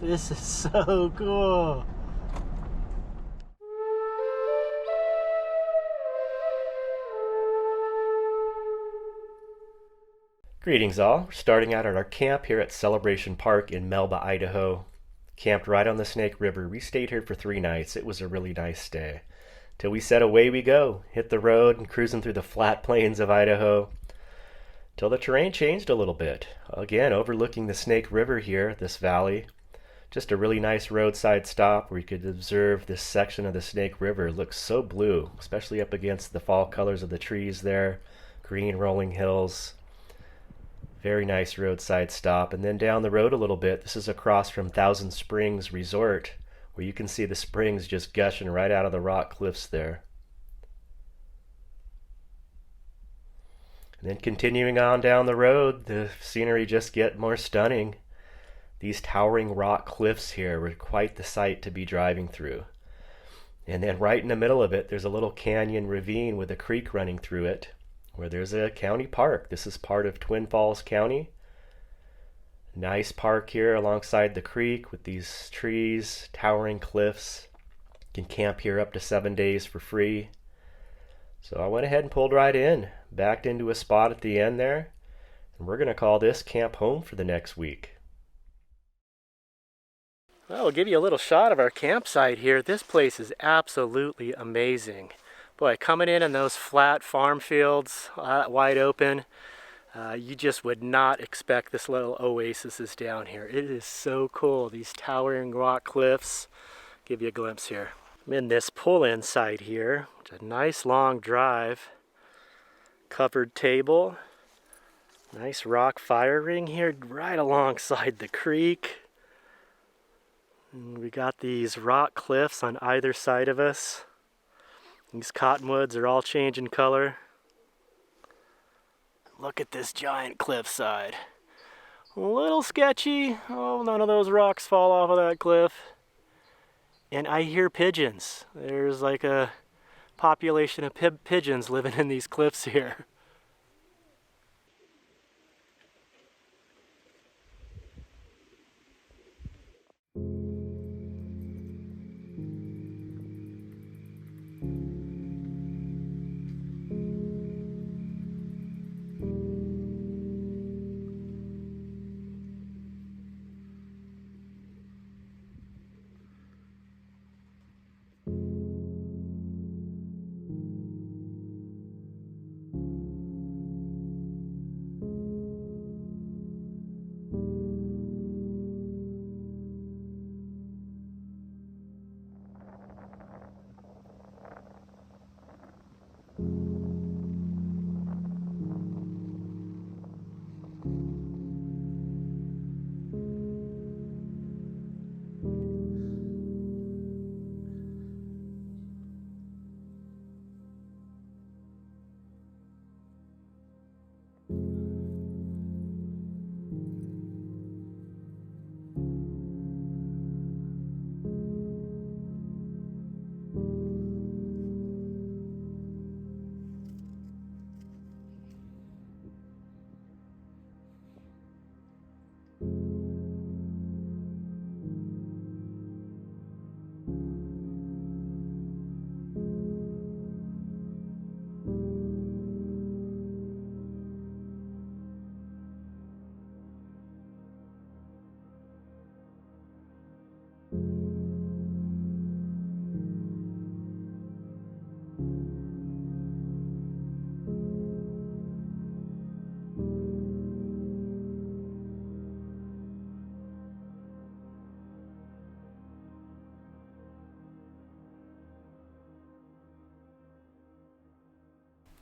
This is so cool. Greetings all. We're starting out at our camp here at Celebration Park in Melba, Idaho. Camped right on the Snake River. We stayed here for 3 nights. It was a really nice stay. Till we said away we go. Hit the road and cruising through the flat plains of Idaho. Till the terrain changed a little bit. Again, overlooking the Snake River here, this valley. Just a really nice roadside stop where you could observe this section of the Snake River. It looks so blue, especially up against the fall colors of the trees there. Green rolling hills. Very nice roadside stop. And then down the road a little bit, this is across from Thousand Springs Resort, where you can see the springs just gushing right out of the rock cliffs there. And then continuing on down the road, the scenery just gets more stunning. These towering rock cliffs here were quite the sight to be driving through. And then right in the middle of it, there's a little canyon ravine with a creek running through it, where there's a county park. This is part of Twin Falls County. Nice park here alongside the creek with these trees, towering cliffs. You can camp here up to 7 days for free. So I went ahead and pulled right in, backed into a spot at the end there, and we're going to call this camp home for the next week. Well, we'll give you a little shot of our campsite here. This place is absolutely amazing. Boy, coming in those flat farm fields, wide open, you just would not expect this little oasis is down here. It is so cool. These towering rock cliffs. Give you a glimpse here. I'm in this pull-in site here. It's a nice long drive. Covered table. Nice rock fire ring here right alongside the creek. And we got these rock cliffs on either side of us. These cottonwoods are all changing color. Look at this giant cliffside. A little sketchy. Oh, none of those rocks fall off of that cliff. And I hear pigeons. There's like a population of pigeons living in these cliffs here.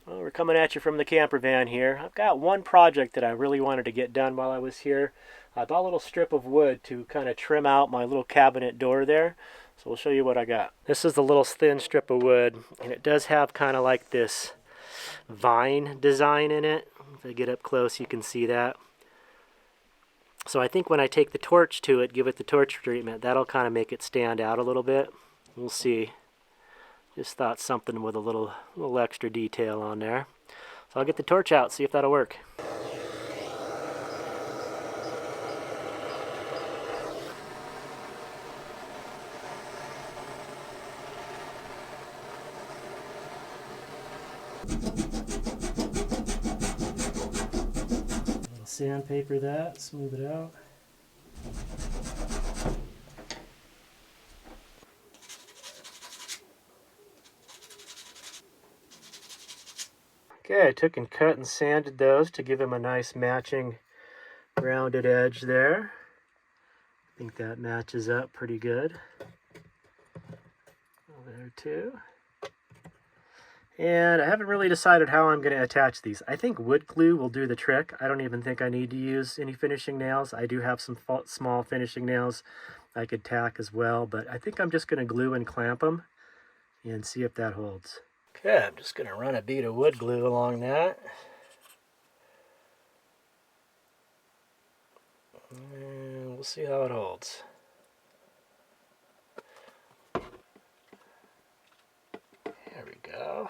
Well, we're coming at you from the camper van here. I've got one project that I really wanted to get done while I was here. I bought a little strip of wood to kind of trim out my little cabinet door there. So we'll show you what I got. This is the little thin strip of wood, and it does have kind of like this vine design in it. If I get up close, you can see that. So I think when I take the torch to it, give it the torch treatment, that'll kind of make it stand out a little bit. We'll see. Just thought something with a little extra detail on there. So I'll get the torch out, see if that'll work. sandpaper that, smooth it out. Okay, I took and cut and sanded those to give them a nice matching rounded edge there. I think that matches up pretty good. Over there too. And I haven't really decided how I'm going to attach these. I think wood glue will do the trick. I don't even think I need to use any finishing nails. I do have some small finishing nails I could tack as well, but I think I'm just going to glue and clamp them and see if that holds. Okay, I'm just going to run a bead of wood glue along that. And we'll see how it holds. There we go.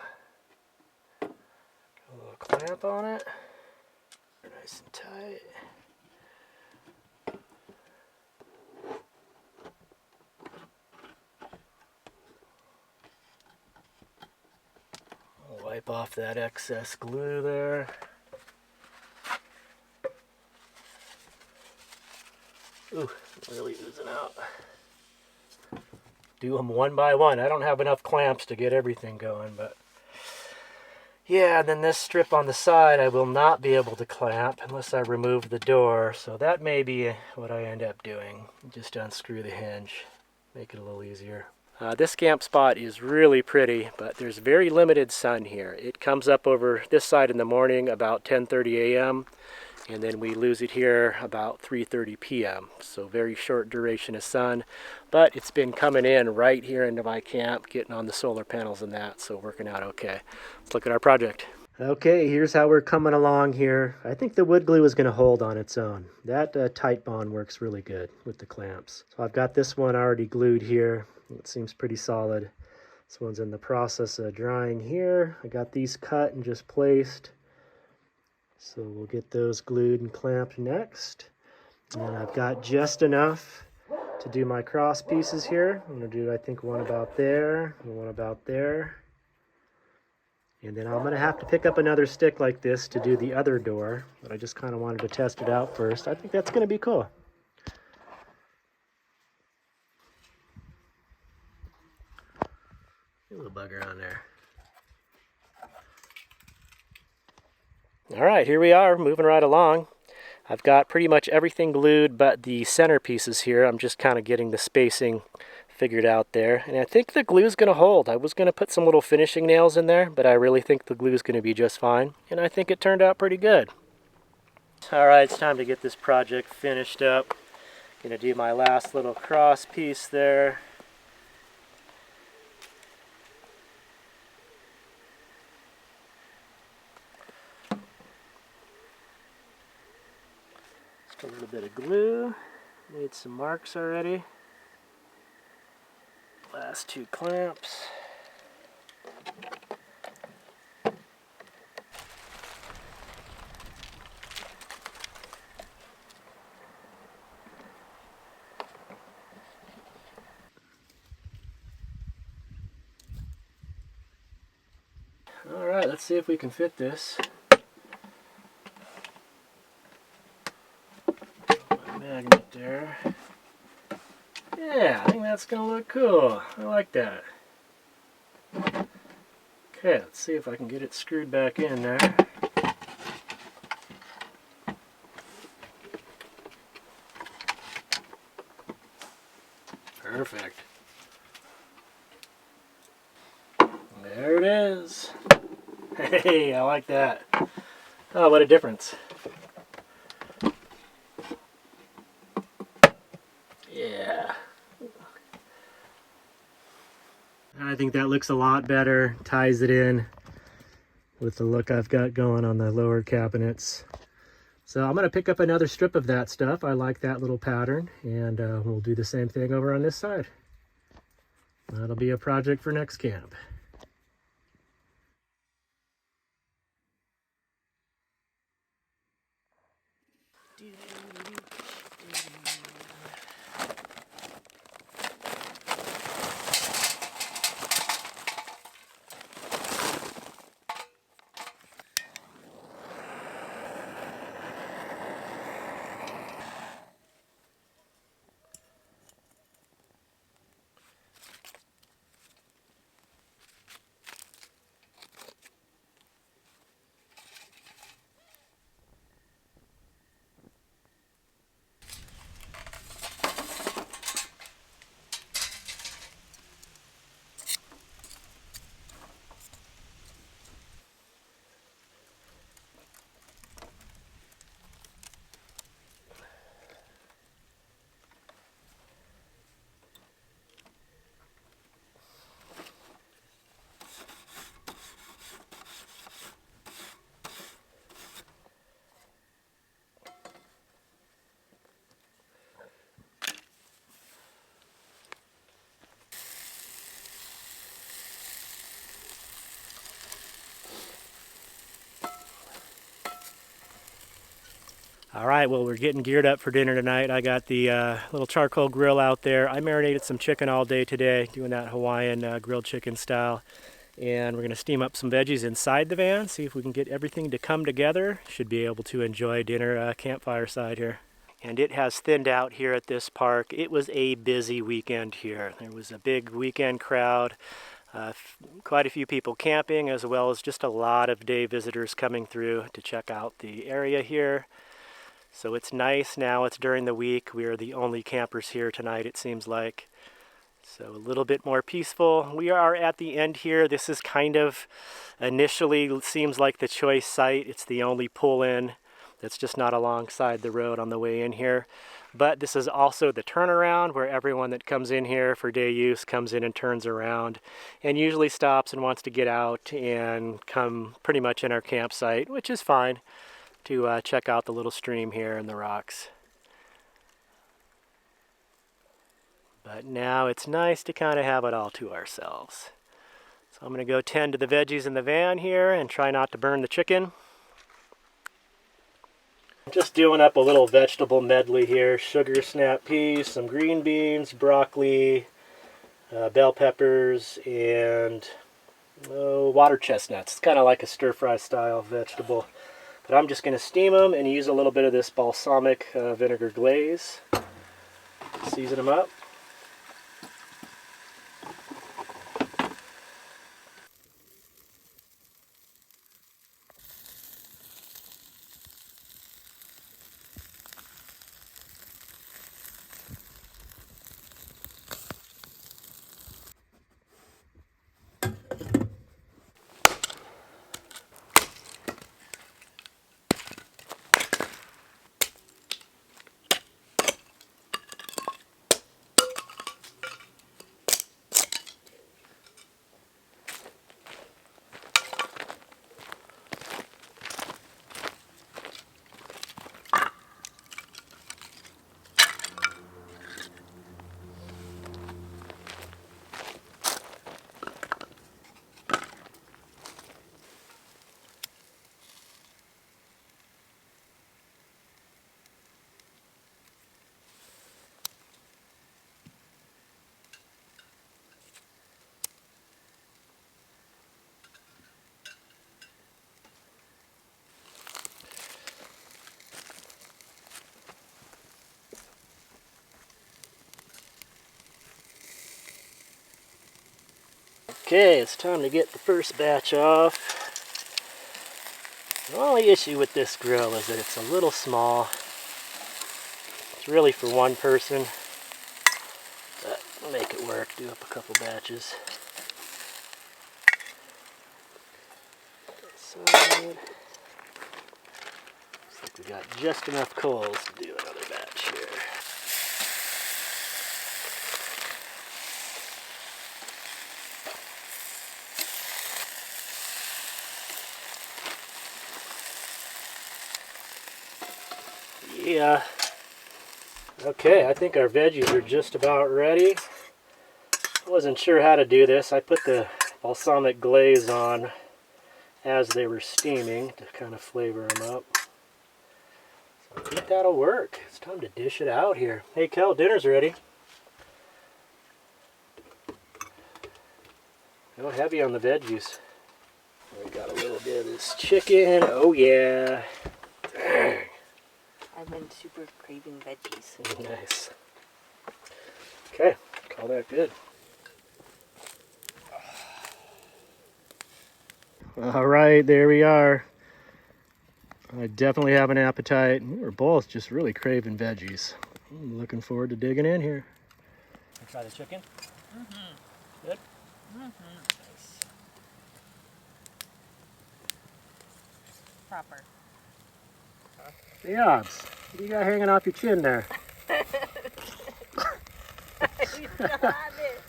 A little clamp on it. Nice and tight. I'll wipe off that excess glue there. Ooh, really oozing out. Do them one by one. I don't have enough clamps to get everything going, but yeah, and then this strip on the side I will not be able to clamp unless I remove the door, so that may be what I end up doing. Just unscrew the hinge, make it a little easier. This camp spot is really pretty, but there's very limited sun here. It comes up over this side in the morning about 10:30 a.m. and then we lose it here about 3:30 p.m. So very short duration of sun, but it's been coming in right here into my camp, getting on the solar panels and that, so working out okay. Let's look at our project. Okay, here's how we're coming along here. I think the wood glue is going to hold on its own. That tight bond works really good with the clamps. So I've got this one already glued here. It seems pretty solid. This one's in the process of drying here. I got these cut and just placed. So we'll get those glued and clamped next. And I've got just enough to do my cross pieces here. I'm going to do, I think, one about there and one about there. And then I'm going to have to pick up another stick like this to do the other door. But I just kind of wanted to test it out first. I think that's going to be cool. A little bugger on there. All right, here we are, moving right along. I've got pretty much everything glued but the center pieces here. I'm just kind of getting the spacing figured out there. And I think the glue is going to hold. I was going to put some little finishing nails in there, but I really think the glue is going to be just fine. And I think it turned out pretty good. All right, it's time to get this project finished up. Going to do my last little cross piece there. A little bit of glue, made some marks already. Last two clamps. All right, let's see if we can fit this. Magnet there. Yeah, I think that's gonna look cool. I like that. Okay, let's see if I can get it screwed back in there. Perfect. There it is. Hey, I like that. Oh, what a difference. Yeah. I think that looks a lot better. Ties it in with the look I've got going on the lower cabinets. So I'm going to pick up another strip of that stuff. I like that little pattern, and we'll do the same thing over on this side. That'll be a project for next camp. All right, well, we're getting geared up for dinner tonight. I got the little charcoal grill out there. I marinated some chicken all day today, doing that Hawaiian grilled chicken style. And we're going to steam up some veggies inside the van, see if we can get everything to come together. Should be able to enjoy dinner campfire side here. And it has thinned out here at this park. It was a busy weekend here. There was a big weekend crowd. Quite a few people camping, as well as just a lot of day visitors coming through to check out the area here. So it's nice now. It's during the week. We are the only campers here tonight, it seems like. So a little bit more peaceful. We are at the end here. This is kind of initially seems like the choice site. It's the only pull-in that's just not alongside the road on the way in here. But this is also the turnaround where everyone that comes in here for day use comes in and turns around and usually stops and wants to get out and come pretty much in our campsite, which is fine, to check out the little stream here and the rocks. But now it's nice to kind of have it all to ourselves. So I'm going to go tend to the veggies in the van here and try not to burn the chicken. Just doing up a little vegetable medley here. Sugar snap peas, some green beans, broccoli, bell peppers, and water chestnuts. It's kind of like a stir-fry style vegetable. But I'm just going to steam them and use a little bit of this balsamic vinegar glaze. Season them up. Okay, it's time to get the first batch off. The only issue with this grill is that it's a little small. It's really for one person, but we'll make it work. Do up a couple batches. Side. Looks like we got just enough coals to do another batch here. Yeah. Okay, I think our veggies are just about ready. I wasn't sure how to do this. I put the balsamic glaze on as they were steaming to kind of flavor them up. So I think that'll work. It's time to dish it out here. Hey Kel, dinner's ready. Go heavy on the veggies. We got a little bit of this chicken. Oh yeah. I've been super craving veggies. Nice. Okay, call that good. All right, there we are. I definitely have an appetite. We're both just really craving veggies. I'm looking forward to digging in here. Try the chicken? Mm-hmm. Good? Mm-hmm. Nice. Proper. Hey, Obs, what do you got hanging off your chin there?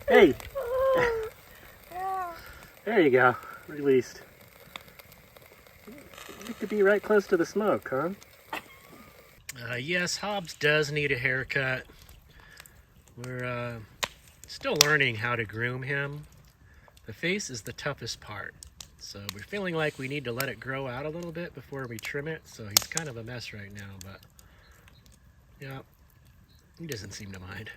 Hey! There you go. Released. You could be right close to the smoke, huh? Yes, Hobbs does need a haircut. We're still learning how to groom him. The face is the toughest part. So we're feeling like we need to let it grow out a little bit before we trim it. So he's kind of a mess right now, but Yeah, he doesn't seem to mind.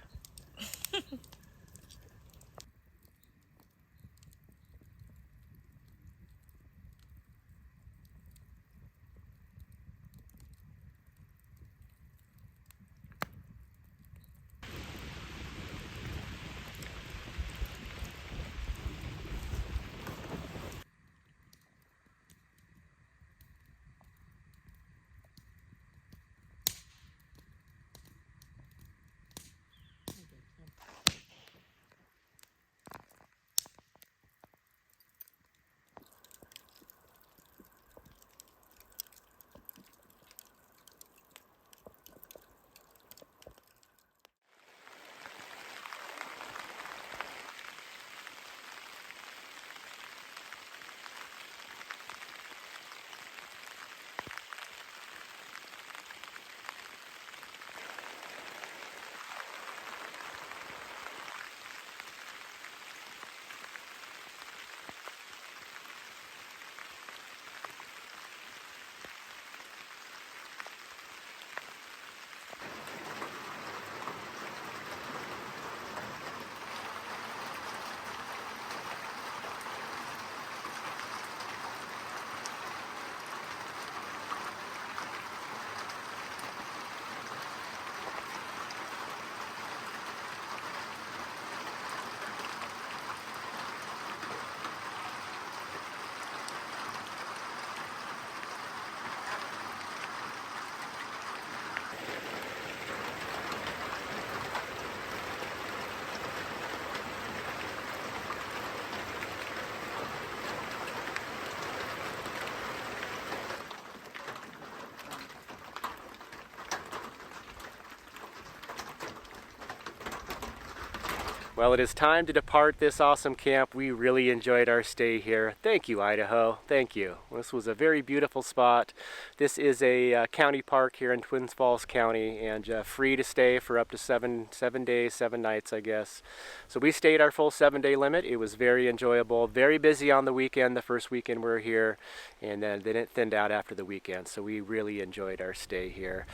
Well, it is time to depart this awesome camp. We really enjoyed our stay here. Thank you, Idaho. Thank you. This was a very beautiful spot. This is a county park here in Twin Falls County, and free to stay for up to seven days, 7 nights, I guess. So we stayed our full 7-day limit. It was very enjoyable. Very busy on the weekend, the first weekend we were here, and then it thinned out after the weekend. So we really enjoyed our stay here.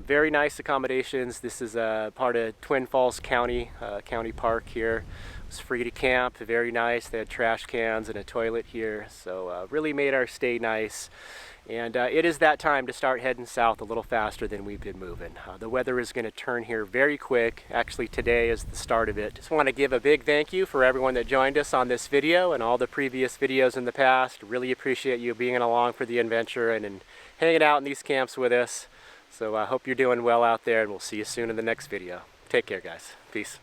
Very nice accommodations. This is a part of Twin Falls County, county park here. It was free to camp, very nice. They had trash cans and a toilet here, so really made our stay nice. And it is that time to start heading south a little faster than we've been moving. The weather is going to turn here very quick. Actually, today is the start of it. Just want to give a big thank you for everyone that joined us on this video and all the previous videos in the past. Really appreciate you being along for the adventure and hanging out in these camps with us. So I hope you're doing well out there, and we'll see you soon in the next video. Take care, guys. Peace.